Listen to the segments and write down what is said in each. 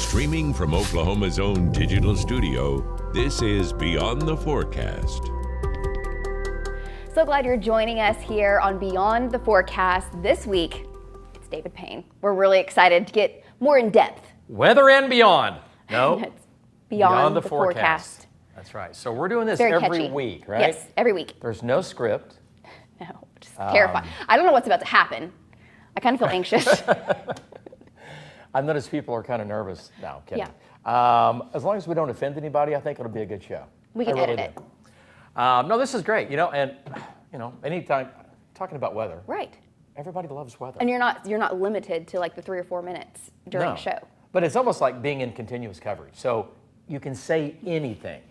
Streaming from Oklahoma's own digital studio, this is Beyond the Forecast. So glad you're joining us here on Beyond the Forecast. This week, it's David Payne. We're really excited to get more in depth. Weather and beyond. No, It's Beyond the Forecast. That's right. So we're doing this Very every catchy. week, right? Yes, every week. There's no script. No, which is terrifying. I don't know what's about to happen. I kind of feel anxious. I've noticed people are kind of nervous. No, I'm kidding. Yeah. As long as we don't offend anybody, I think it'll be a good show. We can I really edit do. it. No, this is great. And anytime talking about weather, Right. everybody loves weather. And you're not limited to like the 3 or 4 minutes during No. a show. But it's almost like being in continuous coverage. So you can say anything,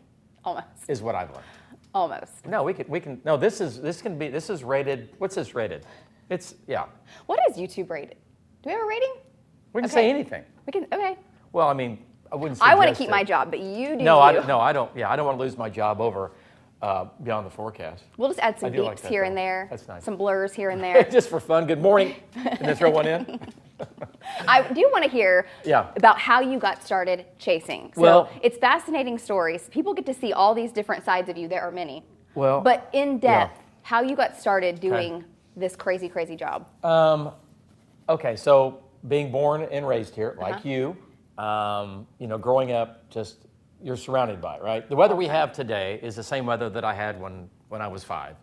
Almost. is what I've learned. Almost. No, we can. No, this is rated. What's this rated? It's What is YouTube rated? Do we have a rating? We can Okay. say anything. We can. Okay. Well, I mean, I wouldn't. I want to suggest keep it. my job, but you do. No, I you. don't. No, I don't. Yeah, I don't want to lose my job over Beyond the Forecast. We'll just add some I do like beeps that, here though. and there. That's nice. Some blurs here and there. Just for fun. Good morning. And then throw one in. I do want to hear Yeah. about how you got started chasing. So Well- it's fascinating stories. People get to see all these different sides of you. There are many. Well, But in depth, yeah. how you got started doing this crazy, crazy job. Okay, so being born and raised here, Uh-huh. like you, growing up, just you're surrounded by it, right? The weather we have today is the same weather that I had when I was 5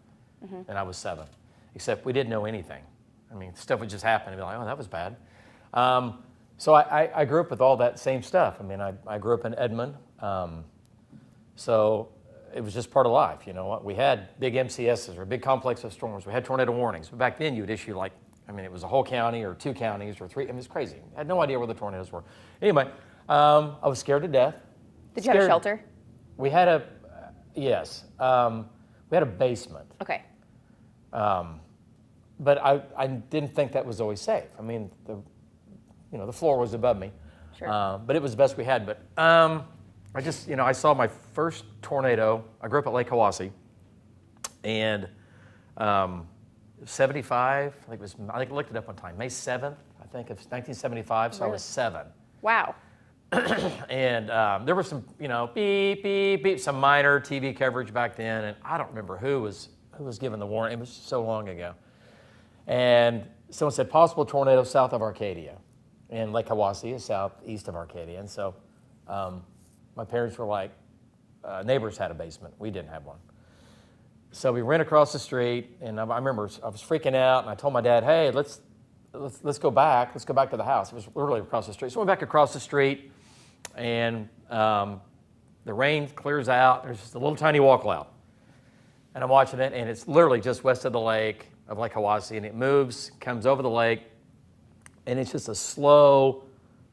and I was 7, except we didn't know anything. I mean, stuff would just happen and be like, oh, that was bad. So I grew up with all that same stuff. I mean, I grew up in Edmond, so it was just part of life. We had big MCSs or big complex of storms. We had tornado warnings. But back then, you would issue it was a whole county or 2 counties or 3. I mean, it was crazy. I had no idea where the tornadoes were. Anyway, I was scared to death. Did you have a shelter? We had yes. We had a basement. Okay. But I didn't think that was always safe. I mean, the floor was above me. Sure. But it was the best we had. But I saw my first tornado. I grew up at Lake Hiwassee, and 75. I looked it up one time. May 7th, I think, of 1975. So I was 7. Wow. And there was some, beep, beep, beep, some minor TV coverage back then, and I don't remember who was giving the warning. It was so long ago. And someone said possible tornado south of Arcadia, and Lake Hiwassee is southeast of Arcadia. And so my parents were like, neighbors had a basement. We didn't have one. So we ran across the street, and I remember I was freaking out, and I told my dad, hey, let's go back. Let's go back to the house. It was literally across the street. So we went back across the street, and the rain clears out. There's just a little tiny wall cloud. And I'm watching it, and it's literally just west of the lake, of Lake Hiwassee, and it moves, comes over the lake, and it's just a slow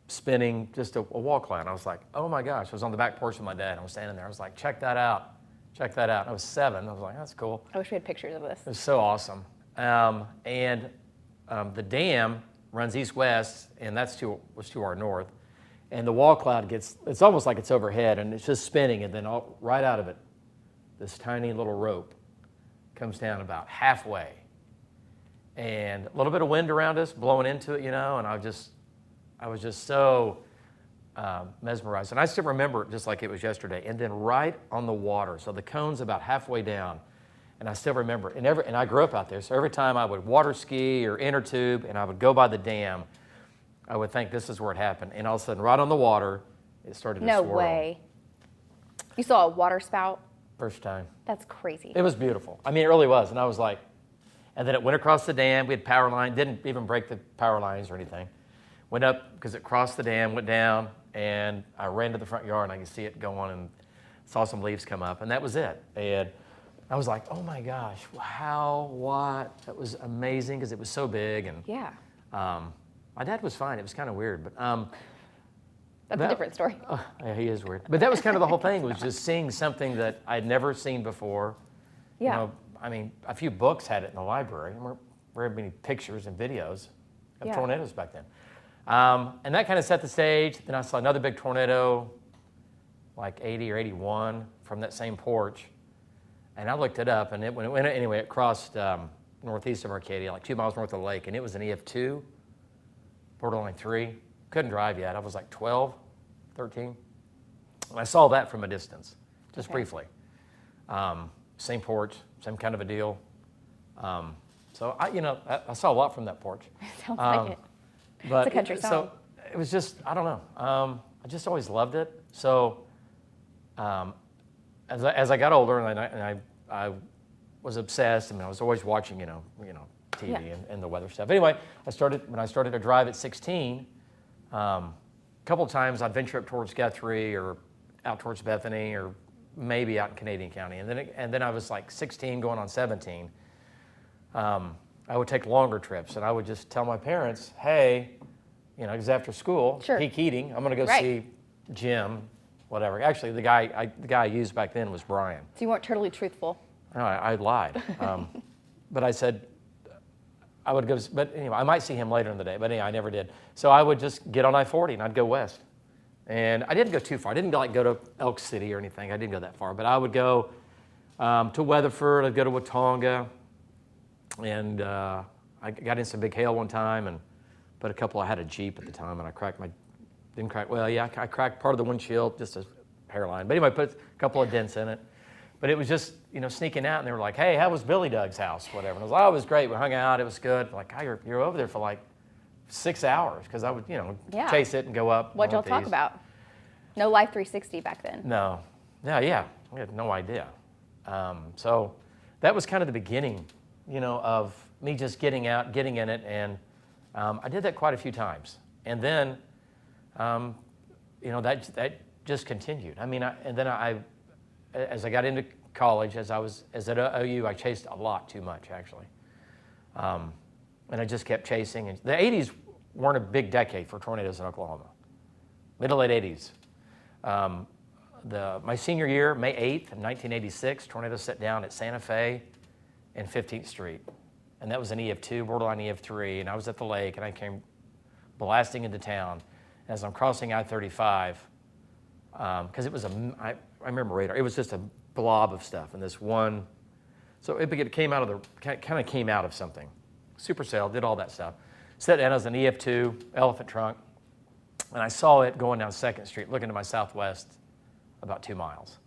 spinning, just a wall cloud. And I was like, oh my gosh. I was on the back porch with my dad. I was standing there. I was like, check that out. Check that out. I was 7. I was like, that's cool. I wish we had pictures of this. It was so awesome. And the dam runs east-west, and was to our north. And the wall cloud it's almost like it's overhead, and it's just spinning, and then right out of it, this tiny little rope comes down about halfway. And a little bit of wind around us, blowing into it, and I was just so mesmerized. And I still remember it just like it was yesterday. And then right on the water, so the cone's about halfway down, and I still remember it. And I grew up out there, so every time I would water ski or inner tube, and I would go by the dam, I would think this is where it happened. And all of a sudden, right on the water, it started to swirl. No way. You saw a water spout? First time. That's crazy. It was beautiful. I mean, it really was. And I was like, and then it went across the dam. We had power line, didn't even break the power lines or anything. Went up because it crossed the dam, went down, and I ran to the front yard, and I could see it going, and saw some leaves come up, and that was it. And I was like, oh my gosh, what? That was amazing because it was so big. And Yeah. my dad was fine. It was kind of weird, but That's a different story. yeah, he is weird. But that was kind of the whole thing, was just seeing something that I'd never seen before. Yeah. A few books had it in the library. There weren't very many pictures and videos of tornadoes back then. And that kind of set the stage. Then I saw another big tornado, like 80 or 81, from that same porch. And I looked it up, and it crossed northeast of Arcadia, like 2 miles north of the lake, and it was an EF2, borderline 3. Couldn't drive yet. I was like 12. 13. And I saw that from a distance, just Okay. briefly. Same porch, same kind of a deal. So I saw a lot from that porch. Sounds like it. But It's a country so song. it was just, I don't know. I just always loved it. So as I got older, and I was obsessed. I mean, I was always watching, TV Yeah. and the weather stuff. Anyway, when I started to drive at 16, a couple of times I'd venture up towards Guthrie or out towards Bethany or maybe out in Canadian County. And then I was like 16 going on 17. I would take longer trips, and I would just tell my parents, hey, because after school, Sure. peak heating, I'm going to go Right. see Jim, whatever. Actually, the guy I used back then was Brian. So you weren't totally truthful. No, I lied. But I said I would go, but anyway, I might see him later in the day, but anyway, I never did. So I would just get on I-40 and I'd go west. And I didn't go too far. I didn't go to Elk City or anything. I didn't go that far. But I would go to Weatherford. I'd go to Watonga. And I got in some big hail one time, I had a Jeep at the time, and I cracked I cracked part of the windshield, just a hairline. But anyway, put a couple of dents in it. But it was just, sneaking out, and they were like, hey, how was Billy Doug's house, whatever. And I was like, oh, it was great. We hung out. It was good. Like, oh, you're over there for like 6 hours, because I would, Yeah. chase it and go up. What'd y'all talk about? No Life 360 back then. No. Yeah. I had no idea. So that was kind of the beginning, of me just getting out, getting in it. And I did that quite a few times. And then, that just continued. I mean, as I got into college, as at OU, I chased a lot too much, actually. And I just kept chasing. And the 80s weren't a big decade for tornadoes in Oklahoma. Mid to late 80s. My senior year, May 8th of 1986, tornadoes set down at Santa Fe and 15th Street. And that was an EF2, borderline EF3. And I was at the lake, and I came blasting into town. As I'm crossing I-35, because it was I remember radar. It was just a blob of stuff, and this one. So it came out of something. Supercell did all that stuff. Set down as an EF2 elephant trunk, and I saw it going down 2nd Street, looking to my southwest, about 2 miles.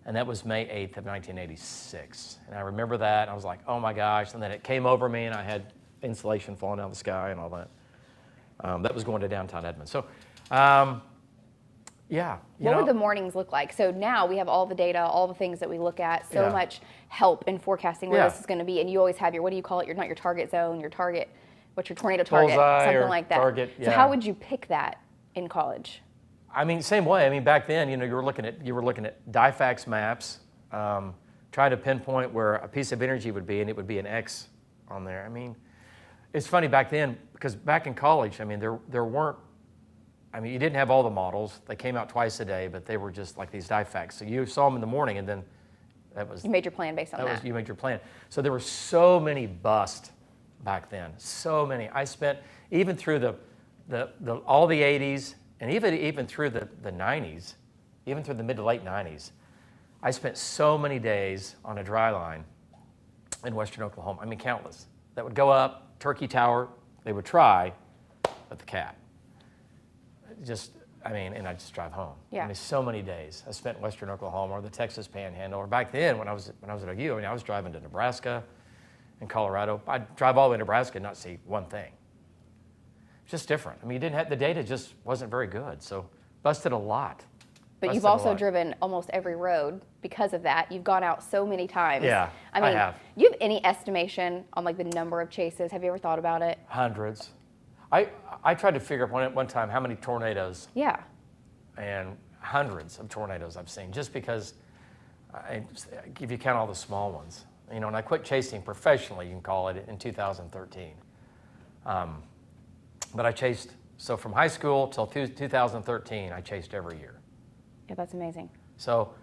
And that was May 8th of 1986. And I remember that, and I was like, oh my gosh. And then it came over me, and I had insulation falling down the sky and all that. That was going to downtown Edmond. So, yeah. What would the mornings look like? So now we have all the data, all the things that we look at, so Yeah. much help in forecasting where Yeah. this is going to be. And you always have your, what do you call it? Not your target zone, your target, what's your tornado target? Bullseye Something or like that. target, So yeah. how would you pick that in college? I mean, same way. I mean, back then, you were looking at Difax maps, trying to pinpoint where a piece of energy would be, and it would be an X on there. I mean, it's funny back then, because back in college, I mean, there weren't. I mean, you didn't have all the models. They came out twice a day, but they were just like these Difax. So you saw them in the morning, and then that was You made your plan based on that. you made your plan. So there were so many busts back then. So many. I spent even through all the 80s. And even through the 90s, even through the mid to late 90s, I spent so many days on a dry line in western Oklahoma. I mean, countless. That would go up, Turkey Tower, they would try, but the cap. And I'd just drive home. Yeah. I mean, so many days I spent in western Oklahoma or the Texas Panhandle. Or back then, when I was at OU, I was driving to Nebraska and Colorado. I'd drive all the way to Nebraska and not see one thing. Just different. I mean, you didn't have the data; just wasn't very good. So busted a lot. But you've also driven almost every road because of that. You've gone out so many times. Yeah, I mean, have. Do you have any estimation on like the number of chases? Have you ever thought about it? Hundreds. I tried to figure out one time how many tornadoes. Yeah. And hundreds of tornadoes I've seen, just because if you count all the small ones, and I quit chasing professionally, you can call it, in 2013. But I chased, so from high school till 2013, I chased every year. Yeah, that's amazing. So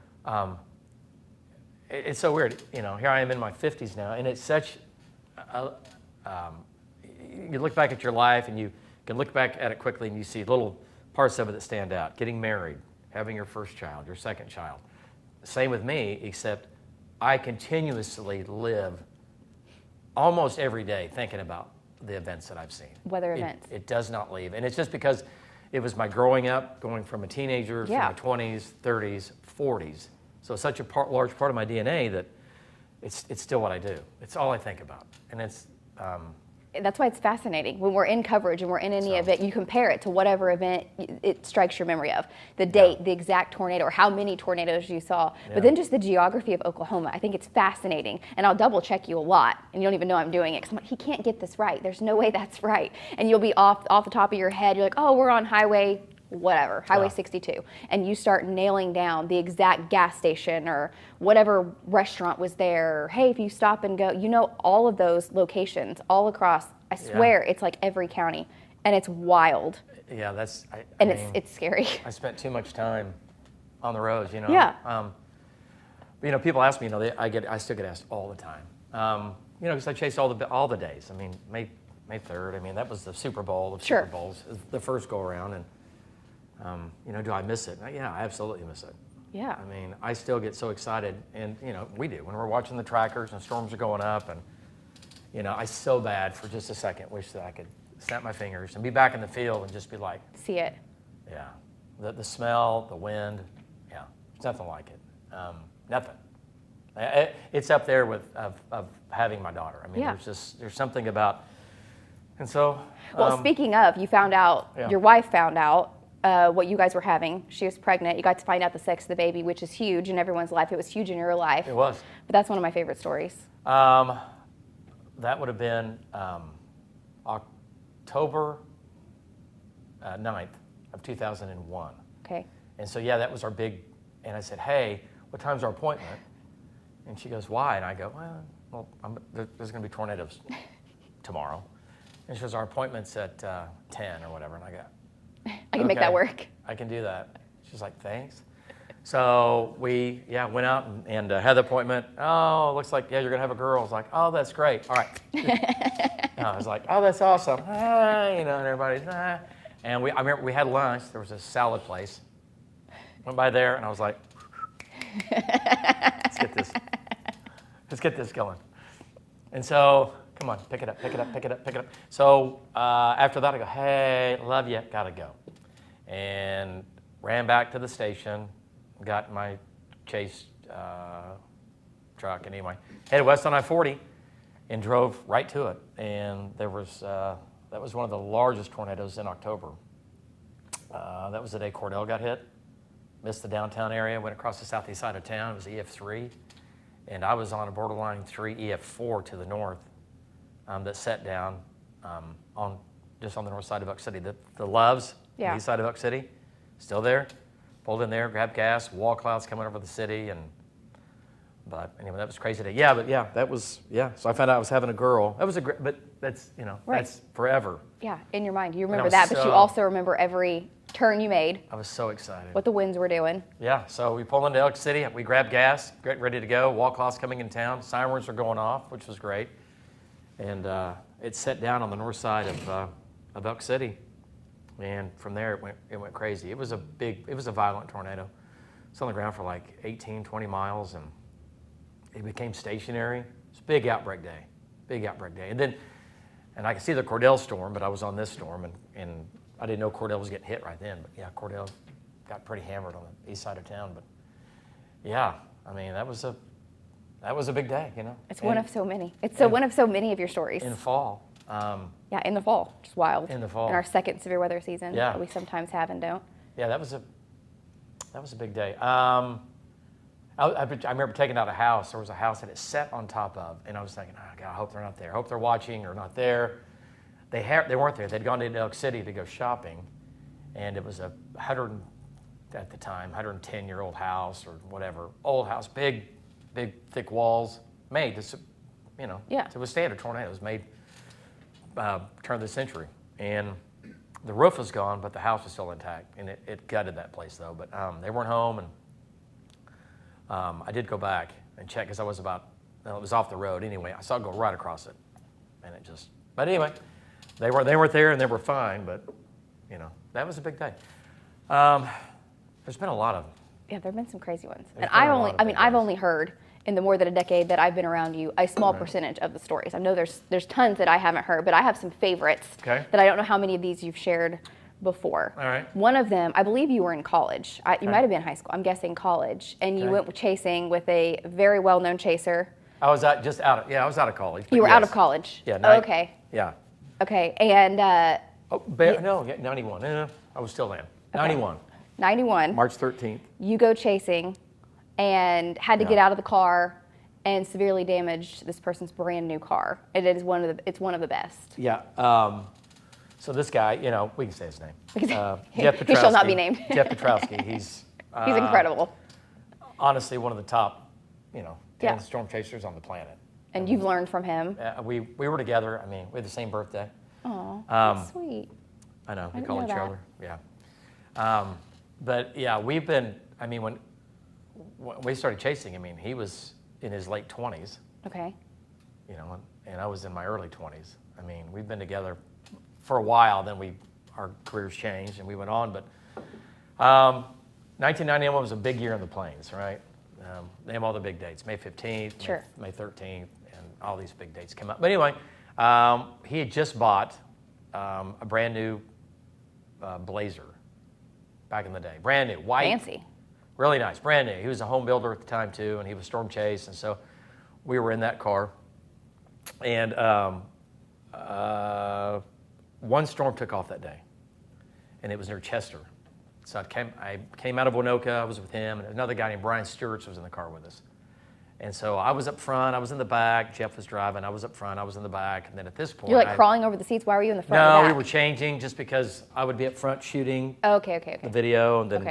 it's so weird. Here I am in my 50s now, and it's such you look back at your life, and you can look back at it quickly, and you see little parts of it that stand out. Getting married, having your first child, your second child. Same with me, except I continuously live almost every day thinking about the events that I've seen. Weather events. It does not leave. And it's just because it was my growing up, going from a teenager through my 20s, 30s, 40s. So it's such a large part of my DNA that it's still what I do. It's all I think about. And it's... That's why it's fascinating. When we're in coverage and we're in any event, you compare it to whatever event it strikes your memory of. The date, the exact tornado, or how many tornadoes you saw. Yeah. But then just the geography of Oklahoma. I think it's fascinating. And I'll double check you a lot. And you don't even know I'm doing it. Because I'm like, he can't get this right. There's no way that's right. And you'll be off the top of your head. You're like, oh, we're on highway whatever, Highway 62, and you start nailing down the exact gas station or whatever restaurant was there, or, hey, if you stop and go, you know all of those locations all across, I swear, it's like every county, and it's wild. Yeah, it's scary. I spent too much time on the roads, you know. Yeah. You know, people ask me, you know, I still get asked all the time, you know, because I chased all the days. I mean, May 3rd, I mean, that was the Super Bowl of Super Bowls, the first go around, and you know, do I miss it? Yeah, I absolutely miss it. Yeah. I mean, I still get so excited, and you know, we do when we're watching the trackers and storms are going up, and you know, I so bad for just a second wish that I could snap my fingers and be back in the field and just be like, see it. Yeah, the smell, the wind, yeah, there's nothing like it. Nothing. It's up there with of having my daughter. I mean, there's something about, and so. Well, speaking of, you found out, your wife found out. What you guys were having. She was pregnant. You got to find out the sex of the baby, which is huge in everyone's life. It was huge in your life. It was. But that's one of my favorite stories. That would have been October 9th of 2001. Okay. And so, yeah, that was our big, and I said, hey, what time's our appointment? And she goes, why? And I go, well, there's going to be tornadoes tomorrow. And she goes, our appointment's at 10 or whatever. And I go, I can make that work. I can do that. She's like, thanks. So we, went out and had the appointment. Oh, looks like, you're going to have a girl. I was like, oh, that's great. All right. I was like, oh, that's awesome. You know, and everybody's, And I remember we had lunch. There was a salad place. Went by there, and I was like, let's get this going. And so, come on, pick it up. So after that, I go, hey, love you, gotta go. And ran back to the station, got my chase truck, and anyway, headed west on I-40 and drove right to it. And there was, that was one of the largest tornadoes in October. That was the day Cordell got hit. Missed the downtown area, went across the southeast side of town. It was EF3. And I was on a borderline 3 EF4 to the north. That set down just on the north side of Buck City. The Loves, the east side of Buck City, still there. Pulled in there, grabbed gas, wall clouds coming over the city, but anyway, that was crazy day. That was So I found out I was having a girl. That was but that's that's forever. Yeah, in your mind, you remember that, but you also remember every turn you made. I was so excited. What the winds were doing. Yeah, so we pulled into Elk City, we grabbed gas, ready to go. Wall clouds coming in town, sirens were going off, which was great. And it set down on the north side of Elk City, and from there it went crazy. It was a violent tornado. It's on the ground for like 18, 20 miles, and it became stationary. It's a big outbreak day, and I could see the Cordell storm, but I was on this storm, and I didn't know Cordell was getting hit right then. But yeah, Cordell got pretty hammered on the east side of town. But yeah, I mean that was a big day, you know. It's one of so many. It's one of so many of your stories. In the fall. In the fall, just wild. In the fall. In our second severe weather season that we sometimes have and don't. Yeah, that was a big day. I remember taking out a house. There was a house that it set on top of, and I was thinking, oh God, I hope they're not there. I hope they're watching or not there. They weren't there. They'd gone to Elk City to go shopping, and it was a 110-year-old house or whatever, old house, big, thick walls, made to, to withstand a tornado. It was made turn of the century, and the roof was gone, but the house was still intact, and it gutted that place though. But they weren't home, and I did go back and check because it was off the road anyway. I saw it go right across it, and it just. But anyway, they weren't there, and they were fine. But that was a big day. There's been a lot of them. Yeah, there've been some crazy ones, and I've only heard in the more than a decade that I've been around you a small percentage of the stories. I know there's tons that I haven't heard, but I have some favorites that I don't know how many of these you've shared before. All right. One of them, I believe you were in college. You might have been in high school. I'm guessing college. And you went chasing with a very well-known chaser. I was out of college. You were out of college? Yeah. Okay. Yeah. Okay, and... no, 91. I was still in. 91. 91. March 13th. You go chasing and had to get out of the car and severely damaged this person's brand new car. It's one of the best. Yeah. So this guy, we can say his name. Jeff Petrowski. He shall not be named. Jeff Petrowski. He's incredible. Honestly, one of the top, 10 storm chasers on the planet. And you've learned from him. We were together. I mean, we had the same birthday. Oh, that's sweet. I know. We call each other. Yeah. But yeah, we've been. I mean, when we started chasing, I mean, he was in his late 20s. Okay. And I was in my early 20s. I mean, we've been together for a while. Then our careers changed and we went on. But 1991 was a big year in the plains, right? Name all the big dates: May 15th, sure. May 13th, and all these big dates come up. But anyway, he had just bought a brand new Blazer back in the day, brand new, white, fancy, really nice, brand new. He was a home builder at the time too, and he was storm chase, and so we were in that car. And one storm took off that day, and it was near Chester. So I came out of Winoka. I was with him, and another guy named Brian Stewart's was in the car with us. And so I was up front, I was in the back, Jeff was driving, I was up front, I was in the back, and then at this point... You're like crawling over the seats, why were you in the front? No, and the back? we were changing just because I would be up front shooting okay. the video, and then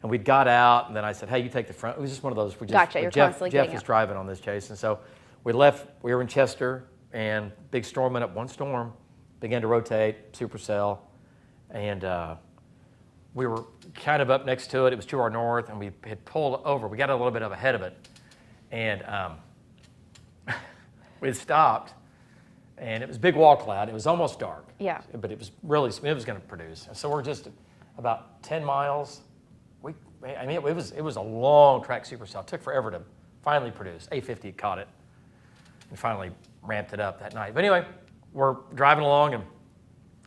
and we'd got out, and then I said, hey, you take the front. It was just one of those. Gotcha, you're constantly Jeff getting was out. driving on this chase, and so we left, we were in Chester, and big storm went up, one storm, began to rotate, supercell, and we were kind of up next to it. It was to our north, and we had pulled over. We got a little bit ahead of it, and we had stopped, and it was big wall cloud. It was almost dark. Yeah. But it was really, it was going to produce. So we're just about 10 miles. It was a long track supercell. It took forever to finally produce. A50 caught it and finally ramped it up that night. But anyway, we're driving along, and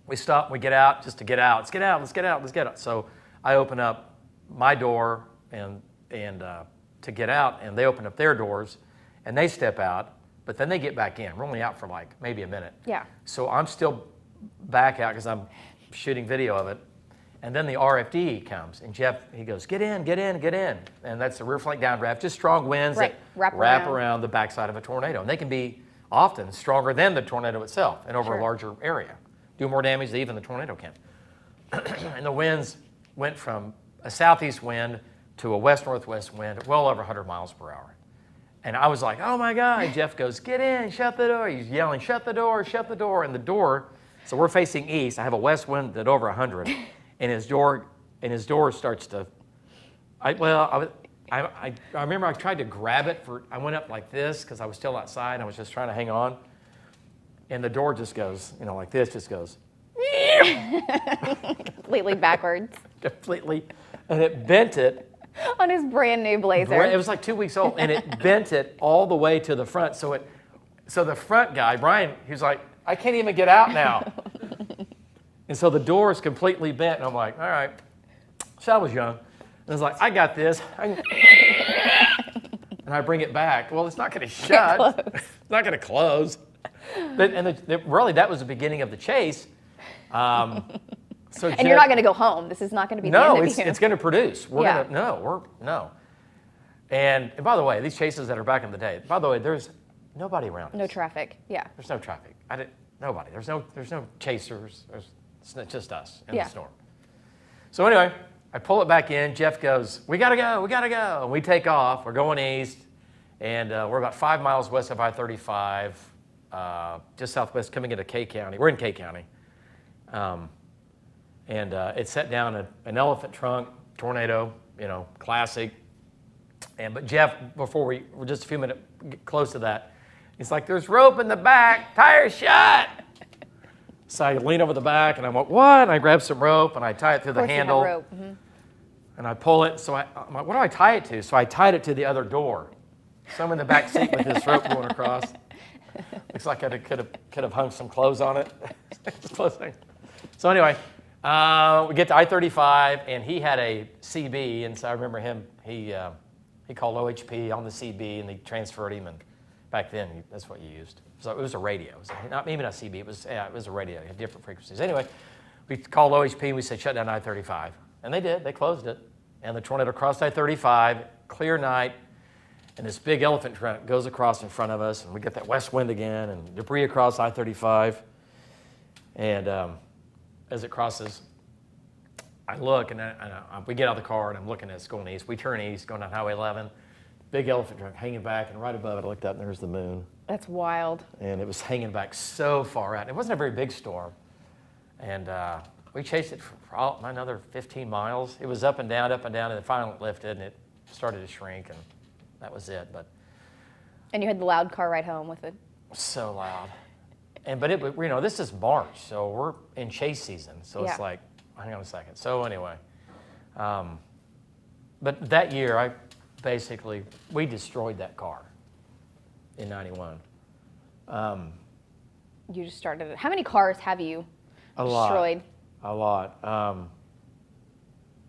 we stop and we get out just to get out. Let's get out, let's get out, let's get out. So I open up my door and to get out, and they open up their doors, and they step out, but then they get back in. We're only out for like maybe a minute. Yeah. So I'm still back out because I'm shooting video of it. And then the RFD comes, and Jeff, he goes, get in, get in, get in. And that's the rear flank downdraft, just strong winds that wrap around the backside of a tornado. And they can be often stronger than the tornado itself and over a larger area. Do more damage than even the tornado can. And the winds went from a southeast wind to a west-northwest wind, well over 100 miles per hour. And I was like, oh my God. Jeff goes, get in, shut the door. He's yelling, shut the door, and the door, so we're facing east. I have a west wind at over 100. And his door starts to, I remember I tried to grab it I went up like this because I was still outside and I was just trying to hang on. And the door just goes, like this, just goes. Completely backwards. Completely. And it bent it. On his brand new Blazer. It was like 2 weeks old, and it bent it all the way to the front. So the front guy, Brian, he was like, I can't even get out now. And so the door is completely bent, and I'm like, all right. So I was young. And I was like, I got this. And I bring it back. Well, it's not going to shut. It's not going to close. Really, that was the beginning of the chase. And you're not going to go home. This is not going to be the end of you. No, it's going to produce. No. And by the way, these chases that are back in the day, by the way, there's nobody around us. No traffic, yeah. There's no traffic. Nobody. There's no chasers. It's just us in the storm. So anyway, I pull it back in. Jeff goes, we got to go. And we take off. We're going east. And we're about 5 miles west of I-35, just southwest, coming into K County. We're in K County. And it set down an elephant trunk tornado, classic. But Jeff, before we're just a few minutes close to that, he's like, there's rope in the back, tire shut. So I lean over the back, and I'm like, what? And I grab some rope, and I tie it through the handle. Rope. Mm-hmm. And I pull it. So I'm like, what do I tie it to? So I tied it to the other door. So I'm in the back seat with this rope going across. Looks like I could have hung some clothes on it. So anyway, We get to I-35, and he had a CB, and so I remember him. He called OHP on the CB, and they transferred him. And back then, that's what you used. So it was a radio. It was maybe not CB. It was a radio. It had different frequencies. Anyway, we called OHP, and we said shut down I-35, and they did. They closed it, and the tornado crossed I-35. Clear night, and this big elephant trunk goes across in front of us, and we get that west wind again, and debris across I-35, and as it crosses, I look, and we get out of the car, and I'm looking at it going east. We turn east, going down Highway 11. Big elephant trunk hanging back, and right above it, I looked up, and there's the moon. That's wild. And it was hanging back so far out. It wasn't a very big storm. And we chased it for another 15 miles. It was up and down, and then finally it lifted, and it started to shrink, and that was it. And you had the loud car ride home with it. So loud. But this is March, so we're in chase season. So it's like, hang on a second. So anyway, but that year, we destroyed that car in '91. You just started it. How many cars have you destroyed? A lot.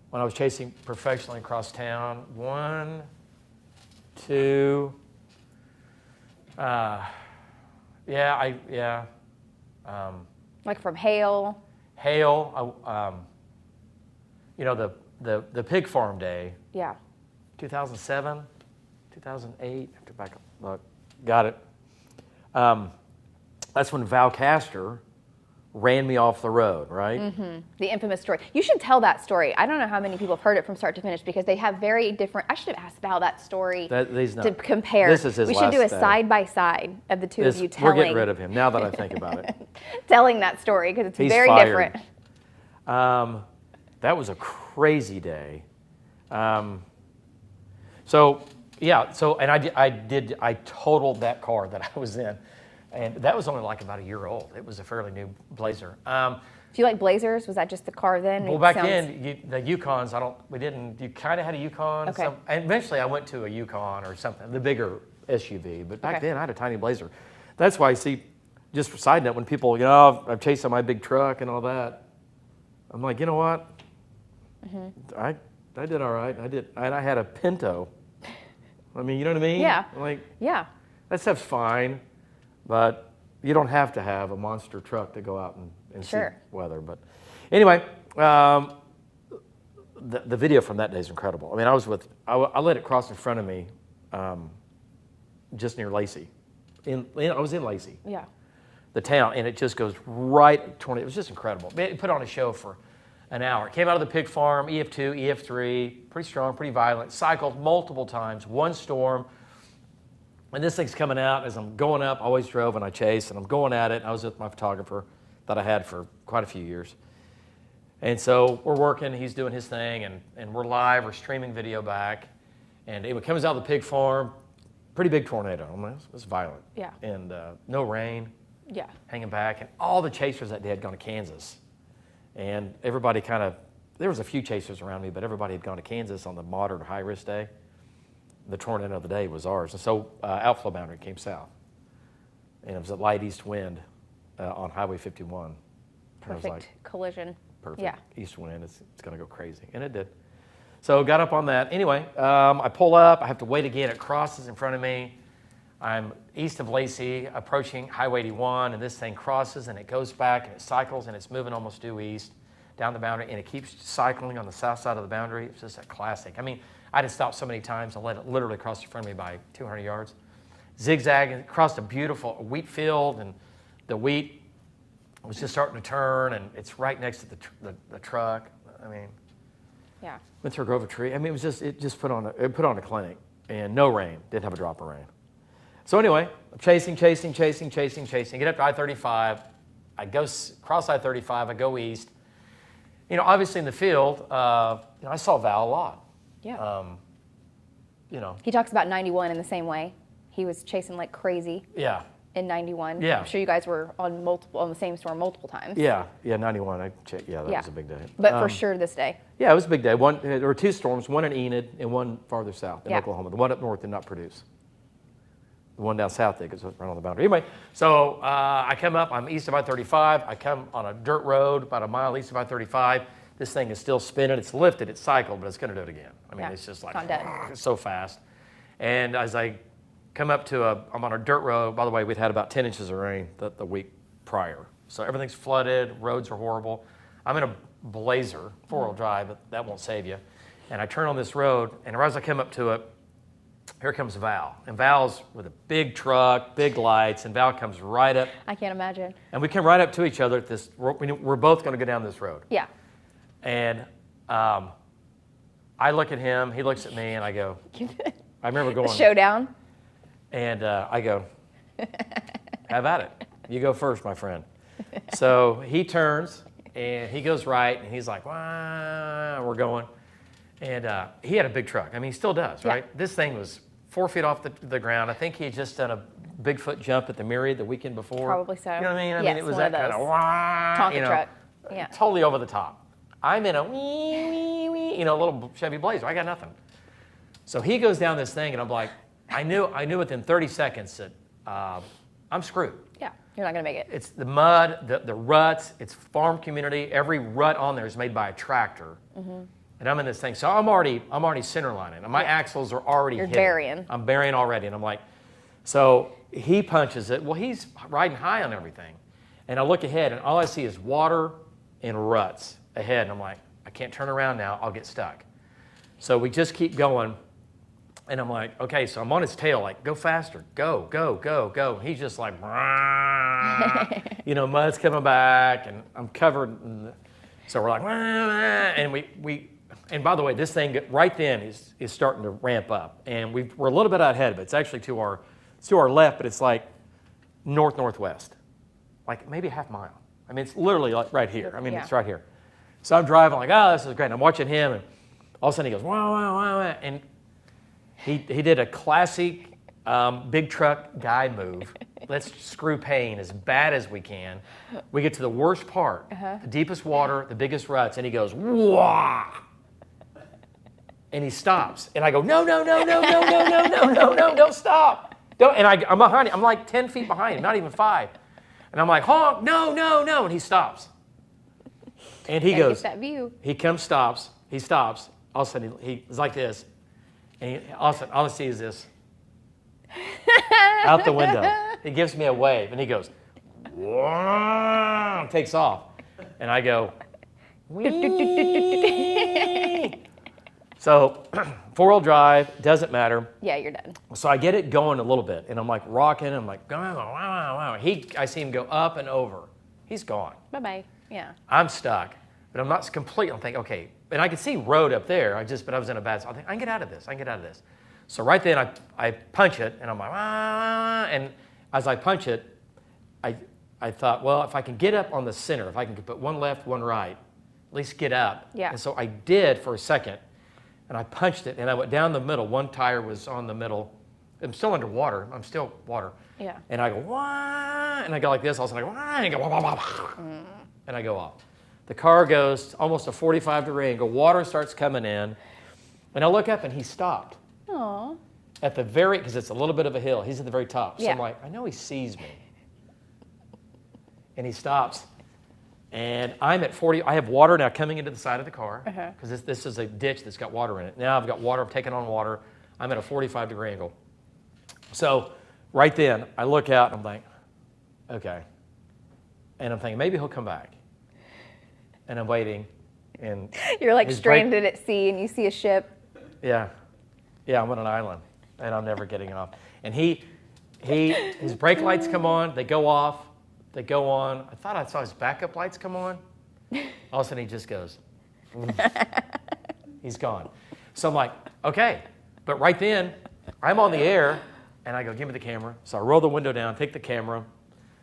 When I was chasing professionally across town, 1, 2, Like from hail? Hail, the pig farm day. Yeah. 2007, 2008, I have to back up, look, got it. That's when Val Castor ran me off the road, right? Mm-hmm. The infamous story. You should tell that story. I don't know how many people have heard it from start to finish because they have very different. I should have asked Val that story to compare. This is his We should do a day. side-by-side of the two of you telling. We're getting rid of him now that I think about it. Telling that story because it's He's very fired. different. That was a crazy day. I totaled that car that I was in. And that was only like about a year old. It was a fairly new Blazer. Do you like Blazers? Was that just the car then? Well, back then, the Yukons, you kind of had a Yukon. Okay. And eventually I went to a Yukon or something, the bigger SUV. But back then I had a tiny Blazer. That's why I see, just for side note, when people, I've chased on my big truck and all that, I'm like, you know what? Mm-hmm. I did all right. I had a Pinto. I mean, you know what I mean? Yeah. I'm like, yeah. That stuff's fine. But you don't have to have a monster truck to go out and Sure. see weather. But anyway, the video from that day is incredible. I mean, I let it cross in front of me just near Lacey. I was in Lacey. Yeah. The town, and it just goes right toward it. It was just incredible. It put on a show for an hour. It came out of the pig farm, EF2, EF3, pretty strong, pretty violent, cycled multiple times, one storm. And this thing's coming out as I'm going up. I always drove and I chased, and I'm going at it. I was with my photographer that I had for quite a few years. And so we're working. He's doing his thing, and we're live. We're streaming video back. And it comes out of the pig farm. Pretty big tornado. I mean, it was violent. Yeah. And no rain. Yeah. Hanging back. And all the chasers that day had gone to Kansas. And everybody there was a few chasers around me, but everybody had gone to Kansas on the moderate high-risk day. The tornado of the day was ours. And so outflow boundary came south. And it was a light east wind on Highway 51. Perfect collision. Perfect. Yeah. East wind. It's going to go crazy. And it did. So got up on that. Anyway, I pull up. I have to wait again. It crosses in front of me. I'm east of Lacey, approaching Highway 81, and this thing crosses, and it goes back, and it cycles, and it's moving almost due east down the boundary, and it keeps cycling on the south side of the boundary. It's just a classic. I mean, I had stopped so many times and let it literally cross in front of me by 200 yards. Zigzag, and crossed a beautiful wheat field, and the wheat was just starting to turn, and it's right next to the truck. I mean, yeah. Went through a grove of tree. I mean, it just put on a clinic, and no rain. Didn't have a drop of rain. So anyway, I'm chasing. Get up to I-35. I go cross I-35. I go east. Obviously in the field, I saw Val a lot. Yeah. He talks about 91 in the same way. He was chasing like crazy. Yeah. In 91. Yeah. I'm sure you guys were on the same storm multiple times. Yeah. 91. That was a big day. But for sure this day. Yeah, it was a big day. There were two storms, one in Enid and one farther south in Yeah. Oklahoma. The one up north did not produce. The one down south there goes right on the boundary. Anyway, so I come up, I'm east of I-35. I come on a dirt road about a mile east of I-35. This thing is still spinning. It's lifted, it's cycled, but it's going to do it again. I mean, it's just like, it's so fast. And as I come up to I'm on a dirt road. By the way, we'd had about 10 inches of rain the week prior. So everything's flooded, roads are horrible. I'm in a Blazer, four-wheel drive, but that won't save you. And I turn on this road, and as I come up to it, here comes Val. And Val's with a big truck, big lights, and Val comes right up. I can't imagine. And we come right up to each other at this, we're both going to go down this road. Yeah. And I look at him, he looks at me, and I go, I remember going. Showdown? And I go, have at it. You go first, my friend. So he turns, and he goes right, and he's like, wah, we're going. And he had a big truck. I mean, he still does, right? Yeah. This thing was 4 feet off the ground. I think he had just done a Bigfoot jump at the Myriad the weekend before. Probably so. You know what I mean? I mean, it was that kind of wah, Tonka truck. Yeah. Totally over the top. I'm in a wee, wee, wee, little Chevy Blazer. I got nothing. So he goes down this thing, and I'm like, I knew within 30 seconds that I'm screwed. Yeah, you're not going to make it. It's the mud, the ruts, it's farm community. Every rut on there is made by a tractor. Mm-hmm. And I'm in this thing. So I'm already center lining. And my axles are already You're hit. burying. I'm burying already. And I'm like, so he punches it. Well, he's riding high on everything. And I look ahead, and all I see is water and ruts ahead. And I'm like, I can't turn around now. I'll get stuck. So we just keep going. And I'm like, okay, so I'm on his tail, like, go faster, go, go, go, go. And he's just like, mud's coming back, and I'm covered. So we're like, and and by the way, this thing right then is starting to ramp up. And we're a little bit out ahead, but it's actually to our left, but it's like northwest, like maybe a half mile. I mean, it's literally like right here. I mean, It's right here. So I'm driving like, oh, this is great. And I'm watching him, and all of a sudden he goes, wow, wow, wow, wow. And he did a classic big truck guy move. Let's screw Payne as bad as we can. We get to the worst part, the deepest water, the biggest ruts, and he goes, wah! And he stops. And I go, no, don't stop. Don't. And I'm behind him. I'm like 10 feet behind him, not even 5. And I'm like, honk, no. And he stops. And he goes, get that view. He stops. All of a sudden, he's like this. And all of a sudden, all I see is this. Out the window. He gives me a wave, and he goes, wah, takes off. And I go, wee. So, four-wheel drive, doesn't matter. Yeah, you're done. So I get it going a little bit, and I'm like rocking, I'm like, wow. I see him go up and over. He's gone. Bye-bye, yeah. I'm stuck, but I'm not completely, I'm thinking, okay. And I could see road up there, but I was in a bad spot. I think, I can get out of this. So right then, I punch it, and I'm like, and as I punch it, I thought, well, if I can get up on the center, if I can put one left, one right, at least get up. Yeah. And so I did for a second, and I punched it, and I went down the middle. One tire was on the middle. I'm still underwater. I'm still water. Yeah. And I go, wah, and I go like this. All of a sudden, I go, wah, and I go, wah, wah, wah, and I go off. The car goes almost a 45-degree angle. Water starts coming in, and I look up, and he stopped. Aww. At the very, because it's a little bit of a hill. He's at the very top. So yeah. I'm like, I know he sees me. And he stops. And I'm at 40. I have water now coming into the side of the car, because this is a ditch that's got water in it. Now I've got water. I'm taking on water. I'm at a 45-degree angle. So right then, I look out, and I'm like, okay. And I'm thinking, maybe he'll come back. And I'm waiting. And you're like stranded at sea, and you see a ship. Yeah. Yeah, I'm on an island, and I'm never getting off. And his brake lights come on. They go off. They go on. I thought I saw his backup lights come on. All of a sudden, he just goes. He's gone. So I'm like, okay. But right then, I'm on the air, and I go, give me the camera. So I roll the window down, take the camera,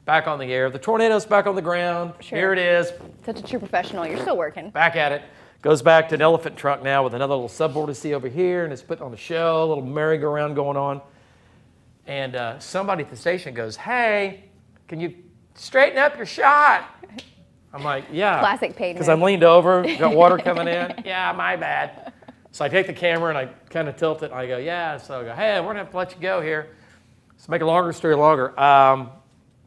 back on the air. The tornado's back on the ground. Sure. Here it is. Such a true professional. You're still working. Back at it. Goes back to an elephant trunk now with another little subvortice over here, and it's put on the show, a little merry-go-round going on. And somebody at the station goes, hey, can you straighten up your shot? I'm like, yeah. Classic Payne. Because I'm leaned over, got water coming in. Yeah, my bad. So I take the camera, and I kind of tilt it, and I go, yeah. So I go, hey, we're going to have to let you go here. So make a longer story longer.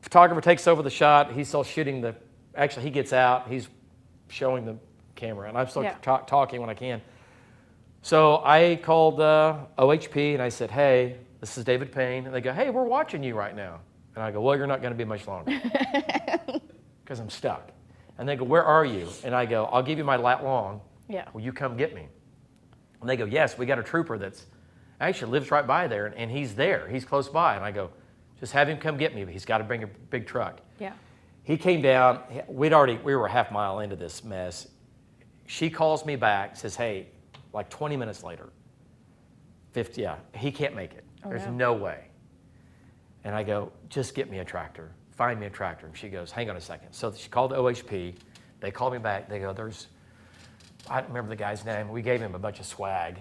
Photographer takes over the shot. He's still shooting actually he gets out. He's showing the camera, and I'm still talking when I can. So I called OHP and I said, hey, this is David Payne. And they go, hey, we're watching you right now. And I go, well, you're not going to be much longer because I'm stuck. And they go, where are you? And I go, I'll give you my lat long. Yeah. Will you come get me? And they go, yes, we got a trooper that's actually lives right by there, and he's there. He's close by. And I go, just have him come get me, but he's got to bring a big truck. Yeah. He came down. We were a half mile into this mess. She calls me back, says, hey, like 20 minutes later, he can't make it. There's no way. And I go, just get me a tractor. Find me a tractor. And she goes, hang on a second. So she called OHP. They called me back. They go, I don't remember the guy's name. We gave him a bunch of swag.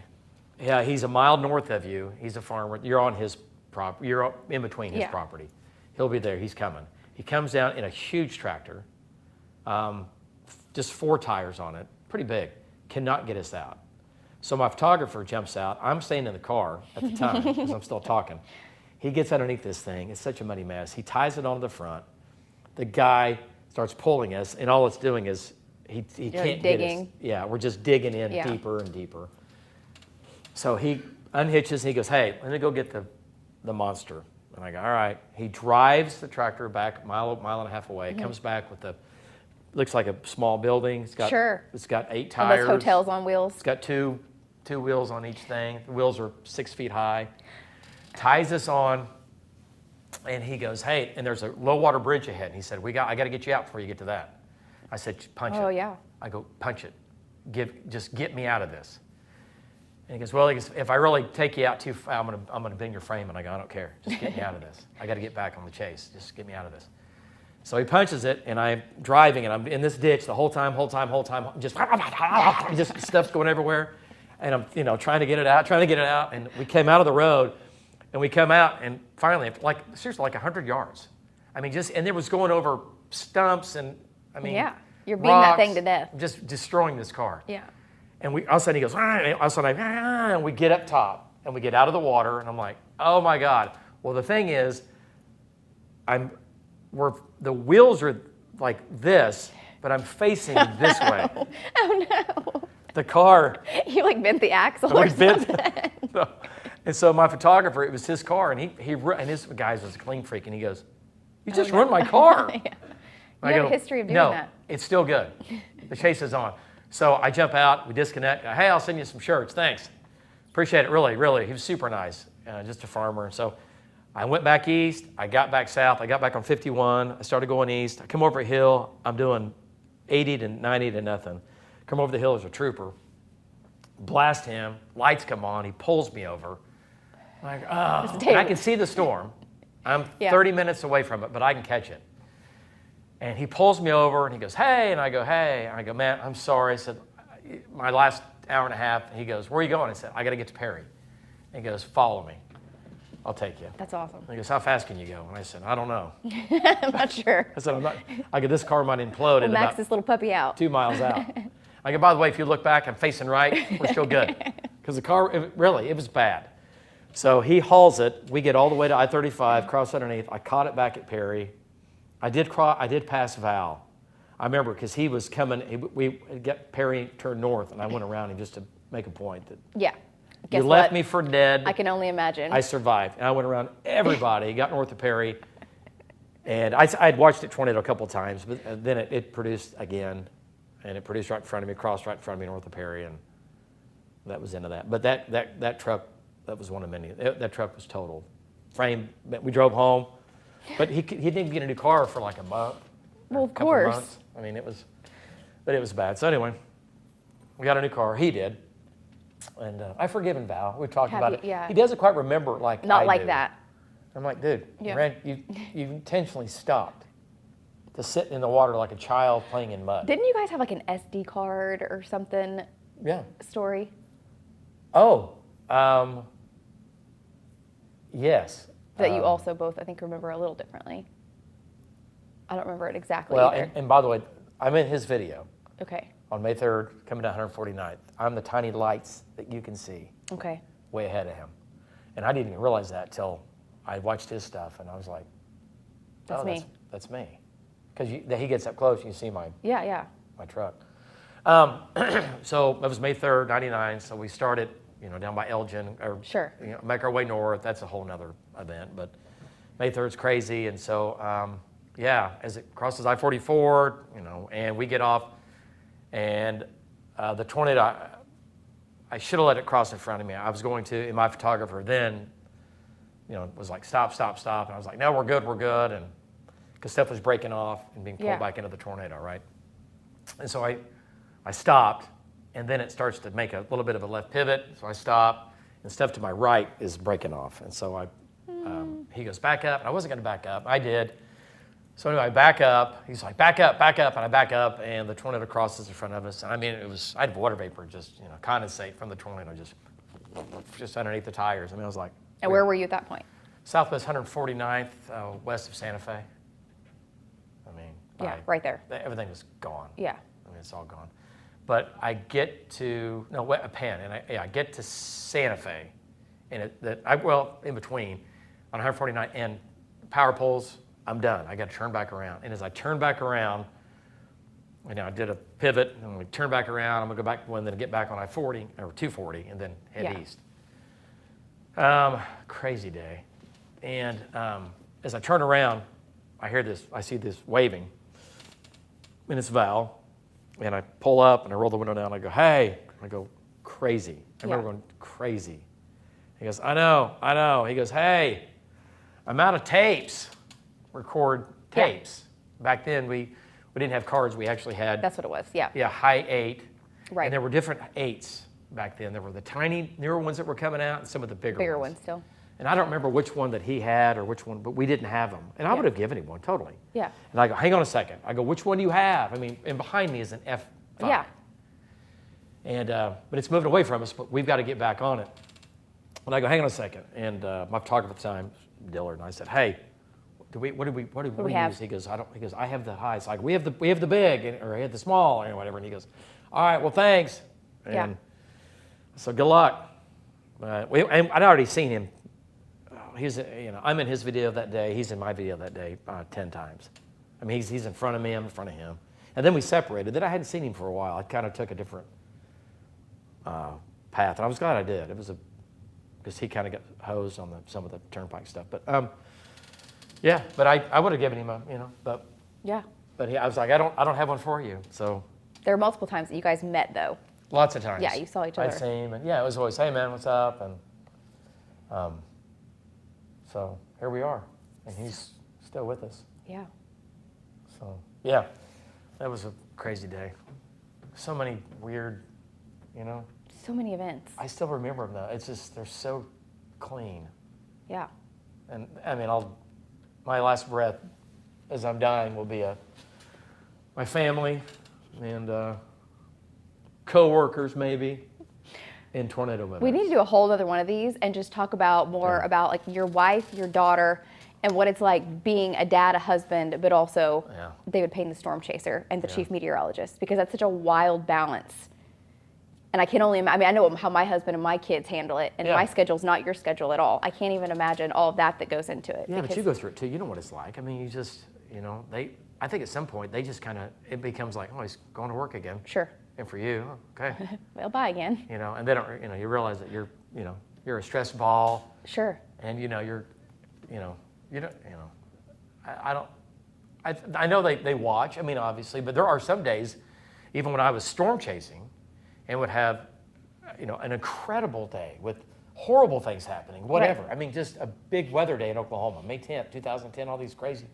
Yeah, he's a mile north of you. He's a farmer. You're on his property. You're in between his property. He'll be there. He's coming. He comes down in a huge tractor, just 4 tires on it, pretty big. Cannot get us out. So my photographer jumps out. I'm staying in the car at the time because I'm still talking. He gets underneath this thing. It's such a muddy mess. He ties it onto the front. The guy starts pulling us, and all it's doing is he can't digging. get us. Yeah, we're just digging in deeper and deeper. So he unhitches, and he goes, hey, let me go get the monster. And I go, all right. He drives the tractor back mile and a half away. Comes back with looks like a small building. It's got 8 tires. Those hotels on wheels. It's got two wheels on each thing. The wheels are 6 feet high. Ties us on, and he goes, hey, and there's a low water bridge ahead. And he said, I got to get you out before you get to that. I said, punch it. Oh, yeah. I go, punch it. Just get me out of this. And he goes, well, if I really take you out too far, I'm gonna bend your frame. And I go, I don't care. Just get me out of this. I got to get back on the chase. Just get me out of this. So he punches it, and I'm driving, and I'm in this ditch the whole time, just stuff's going everywhere. And I'm trying to get it out. And we came out of the road, and we come out, and finally, seriously, 100 yards. I mean, and it was going over stumps, and yeah, you're beating rocks, that thing to death. just destroying this car. Yeah. And all of a sudden he goes, and we get up top, and we get out of the water, and I'm like, oh my God. Well, the thing is, the wheels are like this, but I'm facing this way. Oh no. The car. You bent the axle or something. And so my photographer, it was his car, and and his guy was a clean freak, and he goes, you just ruined my car. Yeah. You have a history of doing that. No, it's still good. The chase is on. So I jump out, we disconnect. Hey, I'll send you some shirts, thanks. Appreciate it, really, really. He was super nice, just a farmer. And so I went back east, I got back south, I got back on 51, I started going east. I come over a hill, I'm doing 80 to 90 to nothing. Come over the hill, there's a trooper. Blast him, lights come on, he pulls me over. I'm like, oh, and I can see the storm. I'm 30 minutes away from it, but I can catch it. And he pulls me over, and he goes, hey, and I go, hey. And I go, man, I'm sorry. I said, my last hour and a half. And he goes, where are you going? I said, I got to get to Perry. And he goes, follow me. I'll take you. That's awesome. And he goes, how fast can you go? And I said, I don't know. I'm not sure. I said, I go, this car might implode in max about this little puppy out. 2 miles out. I go, by the way, if you look back, I'm facing right. We're still good. Because the car, it was bad. So he hauls it. We get all the way to I-35, cross underneath. I caught it back at Perry. I did pass Val. I remember because he was coming. Perry turned north, and I went around him just to make a point that Guess you left what? me for dead. I can only imagine. I survived, and I went around everybody. Got north of Perry, and I'd watched it tornado a couple of times, but then it produced again, and it produced right in front of me, crossed right in front of me north of Perry, and that was the end of that. But that truck, that was one of many. That truck was totaled. Frame. We drove home. But he didn't get a new car for like a month. Well, of course. Months. I mean, it was bad. So anyway, we got a new car. He did, and I've forgiven Val. We've talked about it. Yeah. He doesn't quite remember like Not I like do. that. I'm like, dude, you intentionally stopped to sit in the water like a child playing in mud. Didn't you guys have like an SD card or something? Yeah. Story. Oh, yes. That you also both, I think, remember a little differently. I don't remember it exactly Well, either. and by the way, I'm in his video. Okay. On May 3rd, coming down 149th. I'm the tiny lights that you can see Okay. way ahead of him. And I didn't even realize that till I watched his stuff, and I was like, That's me. That's me. Because he gets up close, you can see my truck. So it was May 3rd, 99, so we started, down by Elgin, or Sure. Make our way north. That's a whole nother event, but May 3rd's crazy, and so, as it crosses I-44, and we get off, and the tornado, I should have let it cross in front of me. I was going to, and my photographer then, was like, stop, and I was like, no, we're good, and because stuff was breaking off and being pulled back into the tornado, right? And so I stopped, and then it starts to make a little bit of a left pivot, so I stop, and stuff to my right is breaking off, and so he goes, back up, and I wasn't going to back up. I did. So anyway, I back up. He's like, back up, and I back up, and the tornado crosses in front of us. And I mean, I had water vapor just, condensate from the tornado just underneath the tires. I mean, I was like. And where were you at that point? Southwest 149th, west of Santa Fe. I mean. Right there. Everything was gone. Yeah. I mean, it's all gone. But I get to, Penn, and I get to Santa Fe, and in between, on 149, and power poles, I'm done. I got to turn back around. And as I turn back around, I did a pivot, and we turn back around. I'm going to go back and then get back on I-40, or 240, and then head east. Crazy day. And as I turn around, I see this waving, and it's Val. And I pull up, and I roll the window down, and I go, hey. I go, crazy. I remember going, crazy. He goes, I know. He goes, hey, I'm out of tapes. Record tapes. Back then, we didn't have cards. We actually had. That's what it was. Yeah. Yeah, high 8. Right. And there were different 8s back then. There were the tiny, newer ones that were coming out, and some of the bigger ones. Still. And I don't remember which one that he had or which one, but we didn't have them. And I would have given him one, totally. Yeah. And I go, hang on a second. I go, which one do you have? I mean, and behind me is an F5. Yeah. And but it's moving away from us, but we've got to get back on it. And I go, hang on a second. And my photographer at the time, Dillard, and I said, hey. What do we have? Use? He goes, I have the high. It's like, we have the big, or I have the small, or whatever. And he goes, all right, well, thanks. And so good luck. And I'd already seen him. I'm in his video that day. He's in my video that day 10 times. I mean, he's in front of me. I'm in front of him. And then we separated. Then I hadn't seen him for a while. I kind of took a different path, and I was glad I did. It was because he kind of got hosed on some of the turnpike stuff, but. Yeah, but I would have given him but yeah. But I was like, I don't have one for you. So there were multiple times that you guys met though. Lots of times. Yeah, you saw each other. I'd see him, and it was always, hey man, what's up? And so here we are, and he's still with us. Yeah. So yeah, that was a crazy day. So many weird, So many events. I still remember them though. It's just they're so clean. Yeah. And I mean, my last breath as I'm dying will be my family and co-workers maybe in tornado memories. We need to do a whole other one of these and just talk about more about like your wife, your daughter, and what it's like being a dad, a husband, but also David Payne, the storm chaser, and the chief meteorologist, because that's such a wild balance. And I can only imagine, I know how my husband and my kids handle it, and my schedule's not your schedule at all. I can't even imagine all of that goes into it. Yeah, but you go through it too. You know what it's like. I mean, you just, I think at some point they just it becomes like, oh, he's going to work again. Sure. And for you, okay. Well, bye again. And then, you realize that you're a stress ball. Sure. And, I know they watch, I mean, obviously, but there are some days, even when I was storm chasing, and would have, an incredible day with horrible things happening, whatever. Right. I mean, just a big weather day in Oklahoma, May 10th, 2010, all these crazy.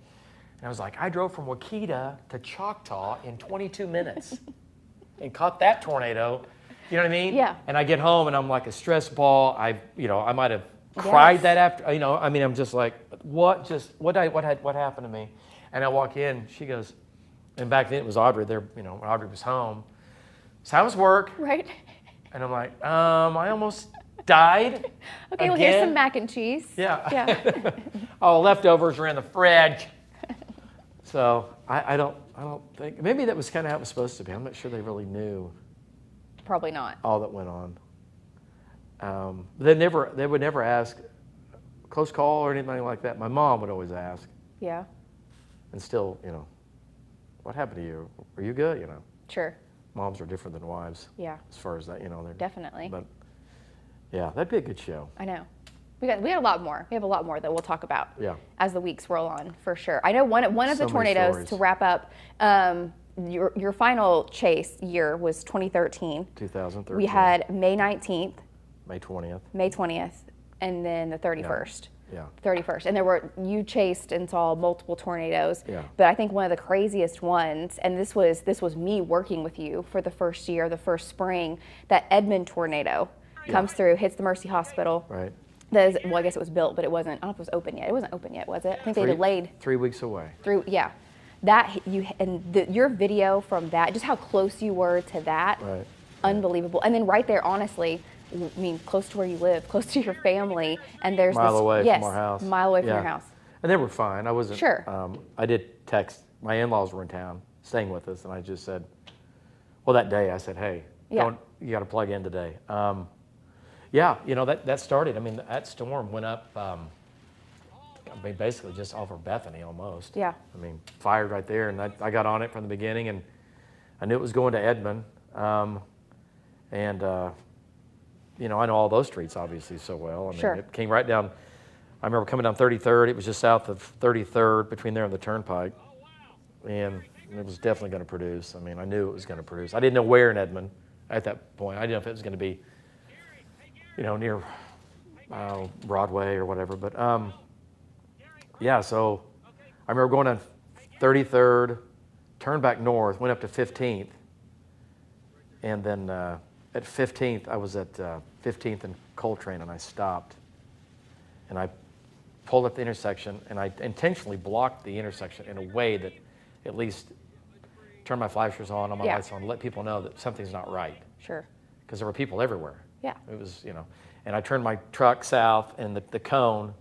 And I was like, I drove from Waukeeta to Choctaw in 22 minutes and caught that tornado. You know what I mean? Yeah. And I get home and I'm like a stress ball. I might have cried that after. I mean, I'm just like, what happened to me? And I walk in. She goes, and back then it was Audrey. There, Audrey was home. So how was work? Right. And I'm like, I almost died. Okay, well, here's some mac and cheese. Yeah. Oh, leftovers are in the fridge. So I don't think, maybe that was kind of how it was supposed to be. I'm not sure they really knew. Probably not. All that went on. They would never ask close call or anything like that? My mom would always ask. Yeah. And still, you know, what happened to you? Are you good? You know. Sure. Moms are different than wives. Yeah. As far as that, you know. They're, Definitely. But yeah, that'd be a good show. I know. We got a lot more. We have a lot more that we'll talk about as the weeks roll on, for sure. I know one of the tornadoes, to wrap up, your final chase year was 2013. 2013. We had May 19th. May 20th. May 20th, and then the 31st. Yeah. 31st. And you chased and saw multiple tornadoes. Yeah. But I think one of the craziest ones, and this was me working with you for the first year, the first spring, that Edmond tornado comes through, hits the Mercy Hospital. Right. Well, I guess it was built, but it wasn't. I don't know if it was open yet. It wasn't open yet, was it? I think they delayed 3 weeks away. Yeah, your video from that, just how close you were to that, Right. Unbelievable. And then right there, honestly, I mean, close to where you live, close to your family, and there's Mile away yes, from our house. Mile away from your house. And they were fine. I wasn't. Sure. I did text. My in-laws were in town, staying with us, and I just said, well, that day I said, hey, you got to plug in today. Yeah, you know, that started. I mean, that storm went up, I mean, basically just over Bethany almost. Yeah. I mean, fired right there, and I got on it from the beginning, and I knew it was going to Edmond. You know, I know all those streets obviously so well. I mean, it came right down. I remember coming down 33rd. It was just south of 33rd, between there and the Turnpike, and it was definitely going to produce. I mean, I knew it was going to produce. I didn't know where in Edmond at that point. I didn't know if it was going to be, you know, near Broadway or whatever. But yeah, so I remember going on 33rd, turned back north, went up to 15th, and then at 15th, I was at 15th and Coltrane, and I stopped, and I pulled up the intersection, and I intentionally blocked the intersection in a way that at least turned my flashers on my lights on, to let people know that something's not right. Sure. Because there were people everywhere. Yeah. It was, you know, and I turned my truck south, and the cone,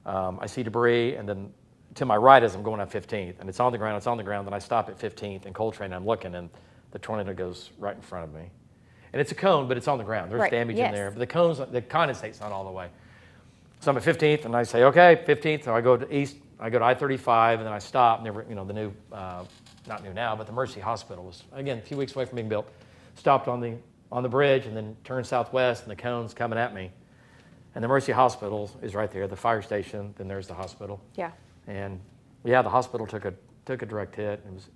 I see debris, and then to my right as I'm going on 15th, and it's on the ground, then I stop at 15th and Coltrane, and I'm looking, and the tornado goes right in front of me. And it's a cone, but it's on the ground. There's damage in there, but the condensate's not all the way. So I'm at 15th, and I say, okay, 15th, so I go to east, I go to I-35, and then I stop, and you know, the new, not new now, but the Mercy Hospital was, again, a few weeks away from being built, stopped on the bridge, and then turned southwest, and the cone's coming at me. And the Mercy Hospital is right there, the fire station, then there's the hospital. Yeah. And yeah, the hospital took a direct hit. It was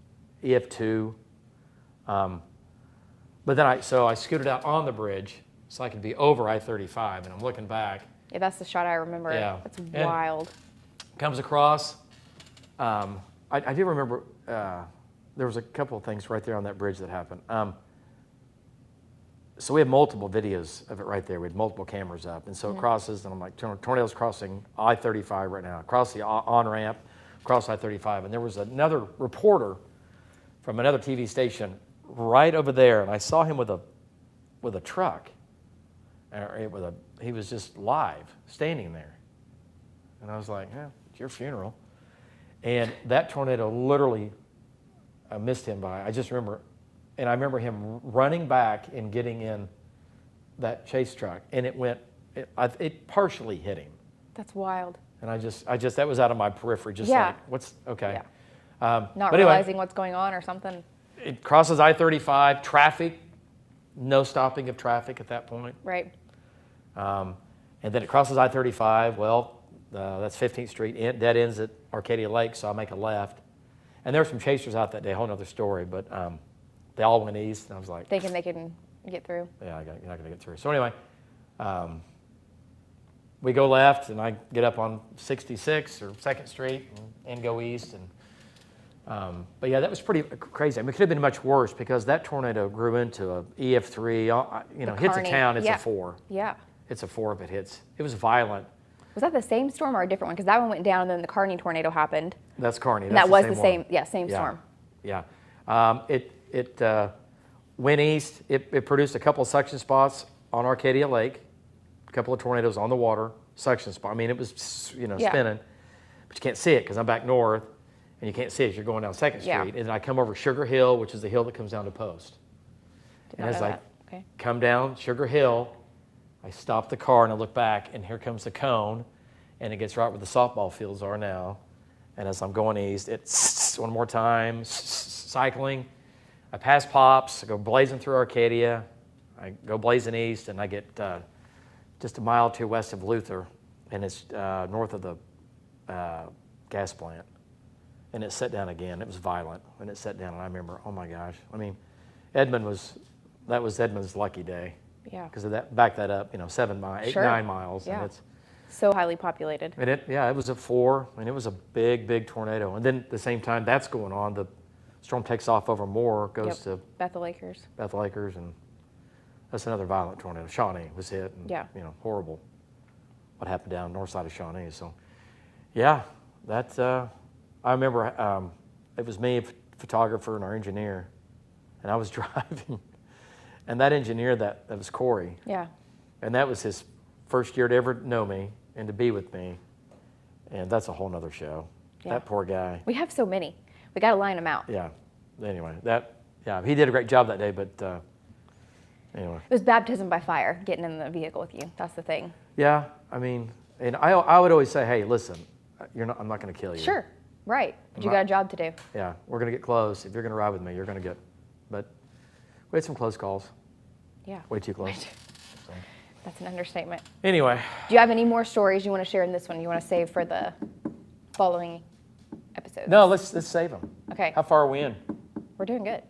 EF2. But then I scooted out on the bridge so I could be over I-35, and I'm looking back. Yeah, that's the shot I remember. Yeah. That's wild. Comes across. I do remember there was a couple of things right there on that bridge that happened. So we have multiple videos of it right there. We had multiple cameras up. And so it crosses, and I'm like, tornado's crossing I-35 right now. Across the on-ramp, across I-35. And there was another reporter from another TV station right over there, and I saw him with a truck. He was just live, standing there. And I was like, yeah, it's your funeral. And that tornado literally, I missed him by, I just remember, and I remember him running back and getting in that chase truck, and it partially hit him. That's wild. And I just that was out of my periphery, just like, what's, okay. Yeah. Not realizing what's going on or something. It crosses I-35, traffic, no stopping of traffic at that point. Right. And then it crosses I-35, well, that's 15th Street, dead ends at Arcadia Lake, so I make a left. And there were some chasers out that day, a whole other story, but they all went east, and I was like... Thinking they can get through. Yeah, you're not going to get through. So anyway, we go left, and I get up on 66 or 2nd Street and go east. But yeah, that was pretty crazy. I mean, it could have been much worse because that tornado grew into a EF3, hits a town, it's a 4. Yeah. It's a 4 if it hits. It was violent. Was that the same storm or a different one? Because that one went down, and then the Kearney tornado happened. That's Kearney. And that was the same storm. Yeah. It went east. It produced a couple of suction spots on Arcadia Lake, a couple of tornadoes on the water, suction spot. I mean, it was, spinning, but you can't see it because I'm back north, and you can't see it as you're going down 2nd Street. And then I come over Sugar Hill, which is the hill that comes down to Post. And as I come down Sugar Hill, I stop the car and I look back, and here comes the cone, and it gets right where the softball fields are now. And as I'm going east, it's one more time, cycling. I pass Pops, I go blazing through Arcadia, I go blazing east, and I get just a mile or two west of Luther, and it's north of the gas plant. And it set down again. It was violent when it set down, and I remember, oh my gosh. I mean, that was Edmund's lucky day. Yeah. Because of that, back that up, 7 miles, 8, 9 miles. Yeah. And it's, so highly populated. and it was a 4, and it was a big, big tornado. And then at the same time that's going on, the storm takes off over Moore, goes to Bethel Acres. Bethel Acres, and that's another violent tornado. Shawnee was hit, and horrible what happened down north side of Shawnee. So, yeah, that I remember it was me, a photographer, and our engineer, and I was driving, and that engineer, that was Corey. Yeah. And that was his first year to ever know me and to be with me, and that's a whole nother show. Yeah. That poor guy. We have so many. We got to line them out. Yeah. Anyway, he did a great job that day, but anyway. It was baptism by fire, getting in the vehicle with you. That's the thing. Yeah, I mean, and I would always say, hey, listen, I'm not going to kill you. Sure, right. But you got a job to do. Yeah, we're going to get close. If you're going to ride with me, you're going to get. But we had some close calls. Yeah. Way too close. So. That's an understatement. Anyway. Do you have any more stories you want to share in this one? You want to save for the following episodes? No, let's save them. Okay. How far are we in? We're doing good.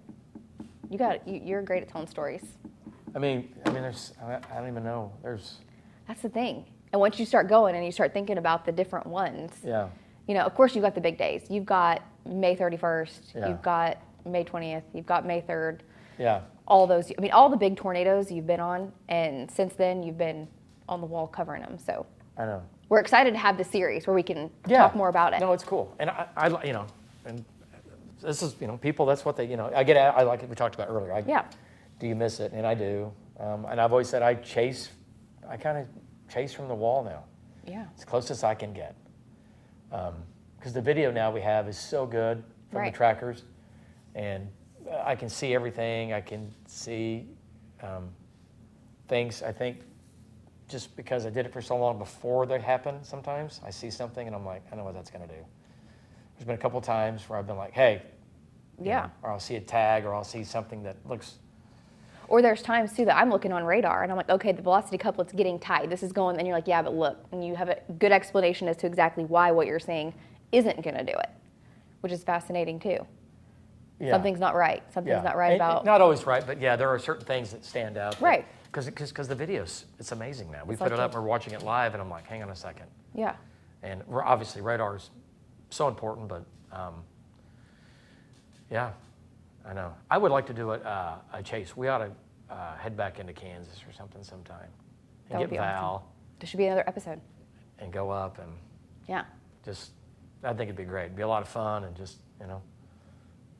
You're great at telling stories. I mean, there's. I don't even know. That's the thing. And once you start going and you start thinking about the different ones, Yeah. Of course you've got the big days. You've got May 31st. Yeah. You've got May 20th. You've got May 3rd. Yeah. All those. I mean, all the big tornadoes you've been on, and since then you've been on the wall covering them. So I know. we're excited to have the series where we can talk more about it. No, it's cool. And I and this is, people, that's what they, I get at, I like it, we talked about earlier. Do you miss it? And I do. And I've always said I kind of chase from the wall now. Yeah. As close as I can get. Because the video now we have is so good from the trackers. And I can see everything. I can see things, I think, just because I did it for so long before they happen sometimes. I see something and I'm like, I know what that's going to do. There's been a couple of times where I've been like, hey. Or I'll see a tag or I'll see something that looks. Or there's times too that I'm looking on radar and I'm like, okay, the velocity couplet's getting tight. This is going, and you're like, yeah, but look. And you have a good explanation as to exactly why what you're seeing isn't going to do it, which is fascinating too. Yeah. Something's not right. Something's not right about. Not always right, but yeah, there are certain things that stand out. Right. Because the videos, it's amazing now. We put it up, we're watching it live, and I'm like, hang on a second. Yeah. And we're obviously radar is so important, but yeah, I know. I would like to do a chase. We ought to head back into Kansas or something sometime and get Val. Awesome. There should be another episode. And go up and I think it'd be great. It'd be a lot of fun and just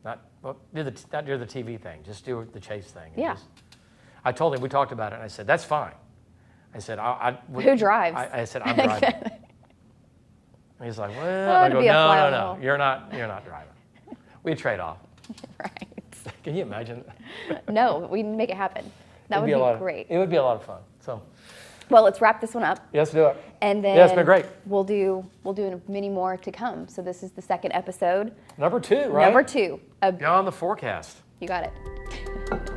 not do the TV thing. Just do the chase thing. Yeah. I told him, we talked about it, and I said, that's fine. I said, who drives? I said, I'm driving. And he's like, well, I go, no, you're not driving. We trade off. Right. Can you imagine? No, we can make it happen. That would be great. It would be a lot of fun. So. Well, let's wrap this one up. Yes, do it. And then it's been great. We'll do many more to come. So this is the second episode. Number 2, right? Number 2. Beyond the Forecast. You got it.